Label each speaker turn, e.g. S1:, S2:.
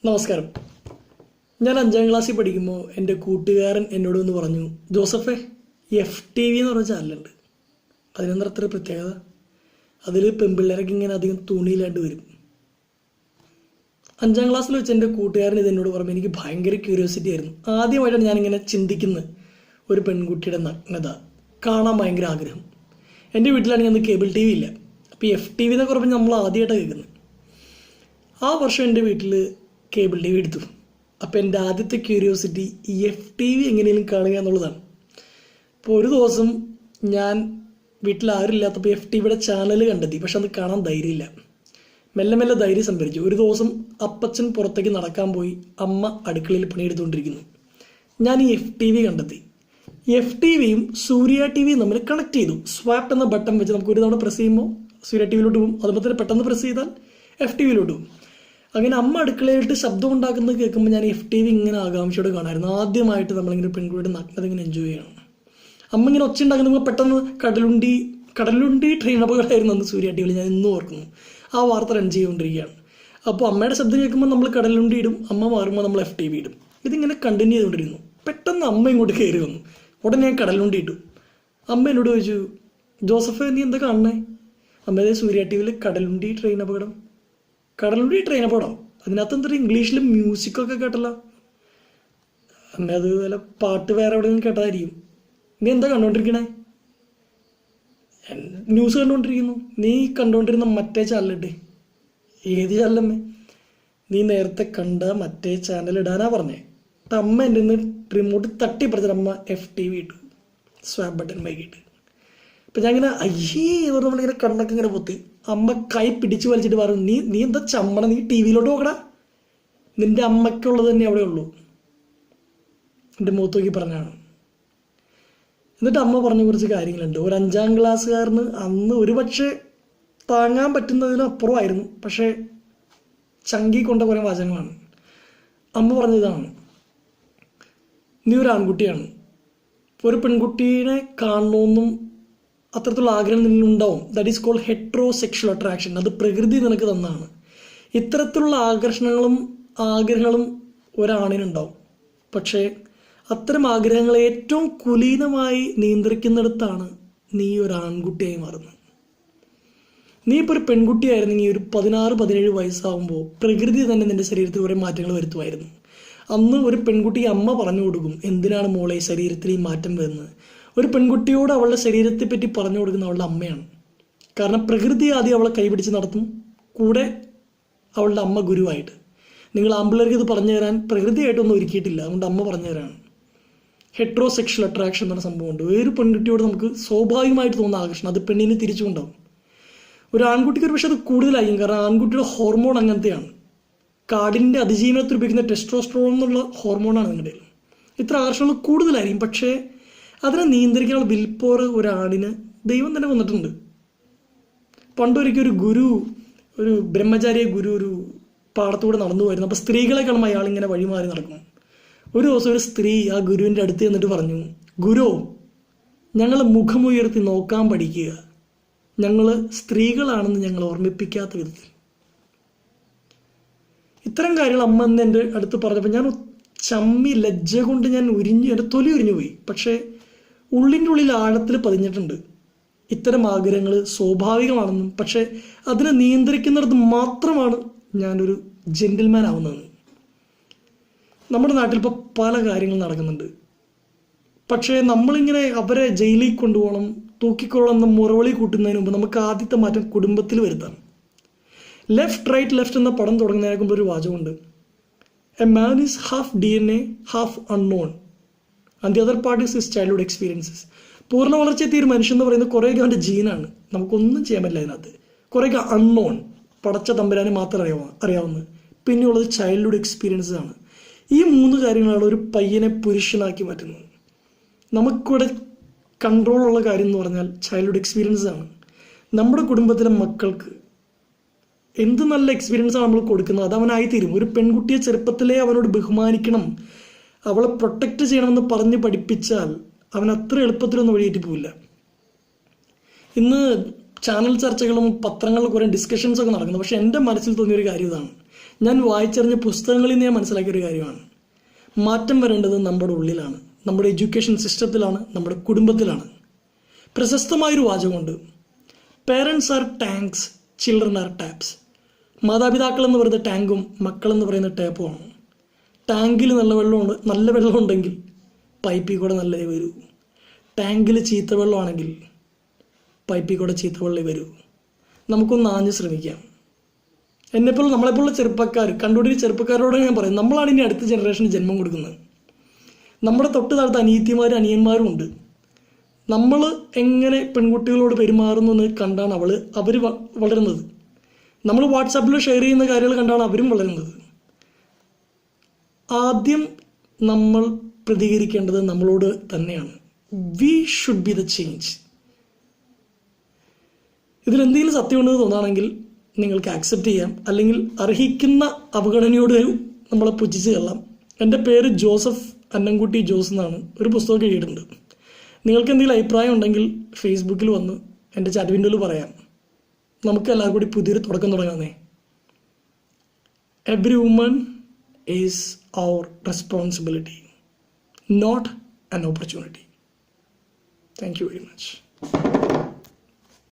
S1: നമസ്കാരം. ഞാൻ 5ാം ക്ലാസ്സിൽ പഠിക്കുമ്പോൾ എൻ്റെ കൂട്ടുകാരൻ എന്നോട് ഒന്ന് പറഞ്ഞു, ജോസഫേ, FTV എന്ന് പറഞ്ഞ ചാനലുണ്ട്, അതിനെന്താ അത്ര പ്രത്യേകത? അതിൽ പെൺപിള്ളേരൊക്കെ ഇങ്ങനെ അധികം തുണിയിലാണ്ട് വരും. 5ാം ക്ലാസ്സിൽ വെച്ച് എൻ്റെ കൂട്ടുകാരൻ ഇതെന്നോട് പറഞ്ഞു. എനിക്ക് ഭയങ്കര ക്യൂരിയോസിറ്റി ആയിരുന്നു. ആദ്യമായിട്ടാണ് ഞാനിങ്ങനെ ചിന്തിക്കുന്നത്, ഒരു പെൺകുട്ടിയുടെ നഗ്നത കാണാൻ ഭയങ്കര ആഗ്രഹം. എൻ്റെ വീട്ടിലാണെങ്കിൽ അന്ന് കേബിൾ TV ഇല്ല. അപ്പോൾ FTV എന്നൊക്കെ പറഞ്ഞ് നമ്മൾ ആദ്യമായിട്ടാണ് കേൾക്കുന്നത്. ആ വർഷം എൻ്റെ വീട്ടിൽ കേബിൾ TV എടുത്തു. അപ്പോൾ എൻ്റെ ആദ്യത്തെ ക്യൂരിയോസിറ്റി ഈ FTV എങ്ങനെയും കാണുക എന്നുള്ളതാണ്. അപ്പോൾ ഒരു ദിവസം ഞാൻ വീട്ടിൽ ആരുമില്ലാത്തപ്പോൾ FTVയുടെ ചാനൽ കണ്ടെത്തി. പക്ഷെ അത് കാണാൻ ധൈര്യമില്ല. മെല്ലെ മെല്ലെ ധൈര്യം സംഭരിച്ചു. ഒരു ദിവസം അപ്പച്ചൻ പുറത്തേക്ക് നടക്കാൻ പോയി, അമ്മ അടുക്കളയിൽ പണിയെടുത്തുകൊണ്ടിരിക്കുന്നു. ഞാൻ ഈ FTV കണ്ടെത്തി. FTVയും സൂര്യ TVയും തമ്മിൽ കണക്ട് ചെയ്തു. സ്വാപ്പ് എന്ന ബട്ടൺ വെച്ച് നമുക്ക് ഒരു തവണ പ്രസ് ചെയ്യുമ്പോൾ സൂര്യ TVയിലോട്ട് പോകും. അതുപോലെ തന്നെ പെട്ടെന്ന് പ്രസ് ചെയ്താൽ FTVയിലോട്ട് പോകും. അങ്ങനെ അമ്മ അടുക്കളയായിട്ട് ശബ്ദം ഉണ്ടാക്കുന്നത് കേൾക്കുമ്പോൾ ഞാൻ FTV ഇങ്ങനെ ആകാംക്ഷയോടെ കാണാമായിരുന്നു. ആദ്യമായിട്ട് നമ്മളിങ്ങനെ പെൺകുട്ടിയുടെ നഗ്നത ഇങ്ങനെ എൻജോയ് ചെയ്യണം. അമ്മ ഇങ്ങനെ ഒച്ച ഉണ്ടാക്കുന്ന പെട്ടെന്ന് കടലുണ്ടി ട്രെയിൻ അപകടമായിരുന്നു അന്ന് സൂര്യ TVയിൽ. ഞാൻ ഇന്നും ഓർക്കുന്നു. ആ വാർത്ത റൺ ചെയ്തുകൊണ്ടിരിക്കുകയാണ്. അപ്പോൾ അമ്മയുടെ ശബ്ദം കേൾക്കുമ്പോൾ നമ്മൾ കടലുണ്ടി ഇടും, അമ്മ മാറുമ്പോൾ നമ്മൾ FTV ഇടും. ഇതിങ്ങനെ കണ്ടിന്യൂ ചെയ്തുകൊണ്ടിരുന്നു. പെട്ടെന്ന് അമ്മ ഇങ്ങോട്ട് കയറി വന്നു. ഉടനെ ഞാൻ കടലുണ്ടി ഇട്ടു. അമ്മ എന്നോട് ചോദിച്ചു, ജോസഫ് നീ എന്താ കാണണേ? അമ്മയുടെ സൂര്യ TVയിൽ കടലുണ്ടി ട്രെയിൻ അപകടം അപകടം. അതിനകത്ത് എന്തൊരു ഇംഗ്ലീഷിൽ മ്യൂസിക്കൊക്കെ കേട്ടല്ലോ. അമ്മ അത് വല്ല പാട്ട് വേറെ എവിടെയെങ്കിലും കേട്ടതായിരിക്കും. നീ എന്താ കണ്ടുകൊണ്ടിരിക്കണേ? ന്യൂസ് കണ്ടുകൊണ്ടിരിക്കുന്നു. നീ കണ്ടുകൊണ്ടിരുന്ന മറ്റേ ചാനലിട്ട്. ഏത് ചാനലമ്മേ? നീ നേരത്തെ കണ്ട മറ്റേ ചാനൽ ഇടാനാ പറഞ്ഞേ. അമ്മ എൻ്റെ നിന്ന് റിമോട്ട് തട്ടി പറിച്ചിട്ട് അമ്മ FTV ഇട്ടു, സ്വാപ്പ് ബട്ടൺ വൈകിട്ട്. അപ്പം ഞാൻ ഇങ്ങനെ അയ്യേ എന്ന് നമ്മളിങ്ങനെ കണ്ണൊക്കെ ഇങ്ങനെ പൊത്തി. അമ്മ കൈ പിടിച്ച് വലിച്ചിട്ട് പറഞ്ഞു, നീ എന്താ ചമ്മണ, നീ TVയിലോട്ട് നോക്കടാ, നിന്റെ അമ്മയ്ക്കുള്ളത് തന്നെ അവിടെ ഉള്ളൂ. എൻ്റെ മുഖത്ത് നോക്കി പറഞ്ഞാണ്. എന്നിട്ട് അമ്മ പറഞ്ഞ കുറച്ച് കാര്യങ്ങളുണ്ട്. ഒരു 5ാം ക്ലാസ്സുകാരന് അന്ന് ഒരുപക്ഷെ താങ്ങാൻ പറ്റുന്നതിനും അപ്പുറമായിരുന്നു. പക്ഷേ ചങ്കി കൊണ്ട കുറേ വാചകങ്ങളാണ്. അമ്മ പറഞ്ഞതാണ്, നീ ഒരു ആൺകുട്ടിയാണ്, ഒരു പെൺകുട്ടീനെ കാണണമെന്നും അത്തരത്തിലുള്ള ആഗ്രഹം നിന്നുണ്ടാവും. That is called heterosexual attraction. അത് പ്രകൃതി നിനക്ക് തന്നാണ്. ഇത്തരത്തിലുള്ള ആഗ്രഹങ്ങളും ഒരാണിനുണ്ടാവും. പക്ഷേ അത്തരം ആഗ്രഹങ്ങളെ ഏറ്റവും കുലീനമായി നിയന്ത്രിക്കുന്നിടത്താണ് നീ ഒരു ആൺകുട്ടിയായി മാറുന്നത്. നീ ഇപ്പോൾ ഒരു പെൺകുട്ടിയായിരുന്നെങ്കിൽ ഒരു 16-17 വയസ്സാകുമ്പോൾ പ്രകൃതി തന്നെ നിന്റെ ശരീരത്തിൽ കുറേ മാറ്റങ്ങൾ വരുത്തുമായിരുന്നു. അന്ന് ഒരു പെൺകുട്ടിക്ക് അമ്മ പറഞ്ഞു കൊടുക്കും, എന്തിനാണ് മോളെ ശരീരത്തിൽ ഈ മാറ്റം വരുന്നത്. ഒരു പെൺകുട്ടിയോട് അവളുടെ ശരീരത്തെ പറ്റി പറഞ്ഞു കൊടുക്കുന്ന അവളുടെ അമ്മയാണ്. കാരണം പ്രകൃതി ആദ്യം അവളെ കൈപിടിച്ച് നടത്തും, കൂടെ അവളുടെ അമ്മ ഗുരുവായിട്ട്. നിങ്ങൾ ആമ്പിള്ളേർക്ക് ഇത് പറഞ്ഞു തരാൻ പ്രകൃതിയായിട്ടൊന്നും ഒരുക്കിയിട്ടില്ല, അതുകൊണ്ട് അമ്മ പറഞ്ഞു തരാണ്. ഹെട്രോസെക്ഷൽ അട്രാക്ഷൻ എന്ന സംഭവമുണ്ട്. ഒരു പെൺകുട്ടിയോട് നമുക്ക് സ്വാഭാവികമായിട്ട് തോന്നുന്ന ആകർഷണം അത് പെണ്ണിന് തിരിച്ചുകൊണ്ടാവും. ഒരു ആൺകുട്ടിക്ക് ഒരു പക്ഷേ അത് കൂടുതലായിരിക്കും. കാരണം ആൺകുട്ടിയുടെ ഹോർമോൺ അങ്ങനത്തെയാണ്. കാടിൻ്റെ അതിജീവനത്തിൽ ഉപയോഗിക്കുന്ന ടെസ്റ്റോസ്റ്ററോൺ എന്നുള്ള ഹോർമോണാണ് നിങ്ങളുടെ. ഇത്ര ആകർഷണങ്ങൾ കൂടുതലായിരിക്കും. പക്ഷേ അതിനെ നിയന്ത്രിക്കാനുള്ള വിൽ പവർ ഒരാണിന് ദൈവം തന്നെ വന്നിട്ടുണ്ട്. പണ്ടൊരിക്കൽ ഒരു ബ്രഹ്മചാരിയ ഗുരു ഒരു പാടത്തൂടെ നടന്നു വരുന്നു. അപ്പോൾ സ്ത്രീകളെ കാണുമ്പോൾ അയാളിങ്ങനെ വഴിമാറി നടക്കും. ഒരു ദിവസം ഒരു സ്ത്രീ ആ ഗുരുവിൻ്റെ അടുത്ത് ചെന്നിട്ട് പറഞ്ഞു, ഗുരു, ഞങ്ങൾ മുഖമുയർത്തി നോക്കാൻ പഠിക്കുക, ഞങ്ങൾ സ്ത്രീകളാണെന്ന് ഞങ്ങൾ ഓർമ്മിപ്പിക്കാത്ത വിധത്തിൽ. ഇത്തരം കാര്യങ്ങൾ അമ്മ എന്ന് എൻ്റെ അടുത്ത് പറഞ്ഞപ്പോൾ ഞാൻ ചമ്മി ലജ്ജ കൊണ്ട് ഞാൻ എൻ്റെ തൊലി ഉരിഞ്ഞു പോയി. പക്ഷേ ഉള്ളിൻ്റെ ഉള്ളിൽ ആഴത്തിൽ പതിഞ്ഞിട്ടുണ്ട് ഇത്തരം ആഗ്രഹങ്ങൾ സ്വാഭാവികമാണെന്നും പക്ഷേ അതിനെ നിയന്ത്രിക്കുന്നിടത്ത് മാത്രമാണ് ഞാനൊരു ജെന്റിൽമാൻ ആവുന്നതെന്ന്. നമ്മുടെ നാട്ടിൽ ഇപ്പോൾ പല കാര്യങ്ങൾ നടക്കുന്നുണ്ട്. പക്ഷേ നമ്മളിങ്ങനെ അവരെ ജയിലിൽ കൊണ്ടുപോകണം, തൂക്കിക്കൊള്ളണം എന്ന മുറവിളി കൂട്ടുന്നതിന് മുമ്പ് നമുക്ക് ആദ്യത്തെ മാറ്റം കുടുംബത്തിൽ വരുത്താം. ലെഫ്റ്റ് റൈറ്റ് ലെഫ്റ്റ് എന്ന പടം തുടങ്ങുന്നതിന് മുമ്പ് ഒരു വാചകമുണ്ട്, a man is half DNA, half unknown, and the other part is his childhood experiences. പൂർണ്ണ വളർച്ചയെത്തിയ ഒരു മനുഷ്യൻ എന്ന് പറയുന്നത് കുറേയൊക്കെ അവൻ്റെ ജീനാണ്, നമുക്കൊന്നും ചെയ്യാൻ പറ്റില്ല അതിനകത്ത്. കുറേയൊക്കെ അൺനോൺ, പടച്ച തമ്പുരാന് മാത്രം അറിയാവുന്നത്. പിന്നെയുള്ളത് ചൈൽഡ്ഹുഡ് എക്സ്പീരിയൻസസ് ആണ്. ഈ 3 കാര്യങ്ങളാണ് ഒരു പയ്യനെ പുരുഷനാക്കി മാറ്റുന്നത്. നമുക്കിവിടെ കൺട്രോളുള്ള കാര്യം എന്ന് പറഞ്ഞാൽ ചൈൽഡ്ഹുഡ് എക്സ്പീരിയൻസ് ആണ്. നമ്മുടെ കുടുംബത്തിലെ മക്കൾക്ക് എന്ത് നല്ല എക്സ്പീരിയൻസാണ് നമ്മൾ കൊടുക്കുന്നത്, അത് അവനായിത്തീരും. ഒരു പെൺകുട്ടിയെ ചെറുപ്പത്തിലേ അവനോട് ബഹുമാനിക്കണം, അവളെ പ്രൊട്ടക്റ്റ് ചെയ്യണമെന്ന് പറഞ്ഞ് പഠിപ്പിച്ചാൽ അവൻ അത്ര എളുപ്പത്തിലൊന്നും വഴിയേറ്റി പോവില്ല. ഇന്ന് ചാനൽ ചർച്ചകളും പത്രങ്ങളിൽ കുറേ ഡിസ്കഷൻസൊക്കെ നടക്കുന്നു. പക്ഷേ എൻ്റെ മനസ്സിൽ തോന്നിയൊരു കാര്യം ഇതാണ്, ഞാൻ വായിച്ചറിഞ്ഞ പുസ്തകങ്ങളിൽ നിന്ന് ഞാൻ മനസ്സിലാക്കിയൊരു കാര്യമാണ്. മാറ്റം വരേണ്ടത് നമ്മുടെ ഉള്ളിലാണ്, നമ്മുടെ എഡ്യൂക്കേഷൻ സിസ്റ്റത്തിലാണ്, നമ്മുടെ കുടുംബത്തിലാണ്. പ്രശസ്തമായൊരു വാചകമുണ്ട്, parents are tanks, children are taps. മാതാപിതാക്കൾ എന്ന് പറയുന്നത് ടാങ്കും മക്കളെന്ന് പറയുന്ന ടാപ്പുമാണ്. ടാങ്കിൽ നല്ല വെള്ളമുണ്ടെങ്കിൽ പൈപ്പിൽ കൂടെ നല്ലതേ വരൂ. ടാങ്കിൽ ചീത്ത വെള്ളമാണെങ്കിൽ പൈപ്പിൽ കൂടെ ചീത്ത വെള്ളമേ വരൂ. നമുക്കൊന്ന് ആഞ്ഞ് ശ്രമിക്കാം. എന്നെപ്പോലുള്ള നമ്മളെപ്പോലുള്ള ചെറുപ്പക്കാർ, കണ്ടുപിടിച്ച ചെറുപ്പക്കാരോട് ഞാൻ പറയും, നമ്മളാണ് ഇനി അടുത്ത ജനറേഷന് ജന്മം കൊടുക്കുന്നത്. നമ്മുടെ തൊട്ട് താഴത്ത് അനിയത്തിമാരും അനിയന്മാരും ഉണ്ട്. നമ്മൾ എങ്ങനെ പെൺകുട്ടികളോട് പെരുമാറുന്നു എന്ന് കണ്ടാണ് അവർ വളരുന്നത്. നമ്മൾ വാട്സാപ്പിൽ ഷെയർ ചെയ്യുന്ന കാര്യങ്ങൾ കണ്ടാണ് അവരും വളരുന്നത്. ആദ്യം നമ്മൾ പ്രതികരിക്കേണ്ടത് നമ്മളോട് തന്നെയാണ്. We should be the change. ഇതിലെന്തെങ്കിലും സത്യമുണ്ടെന്ന് തോന്നുകയാണെങ്കിൽ നിങ്ങൾക്ക് ആക്സെപ്റ്റ് ചെയ്യാം, അല്ലെങ്കിൽ അർഹിക്കുന്ന അവഗണനയോട് നമ്മളെ പുച്ഛിച്ച് കൊള്ളാം. എൻ്റെ പേര് ജോസഫ് അന്നംകുട്ടി ജോസ് എന്നാണ്. ഒരു പുസ്തകമൊക്കെ എഴുതിയിട്ടുണ്ട്. നിങ്ങൾക്ക് എന്തെങ്കിലും അഭിപ്രായം ഉണ്ടെങ്കിൽ ഫേസ്ബുക്കിൽ വന്ന് എൻ്റെ ചാറ്റ് വിൻഡോയിൽ പറയാം. നമുക്ക് എല്ലാവർക്കും കൂടി പുതിയൊരു തുടക്കം തുടങ്ങാന്നേ. Every woman is our responsibility, not an opportunity. Thank you very much.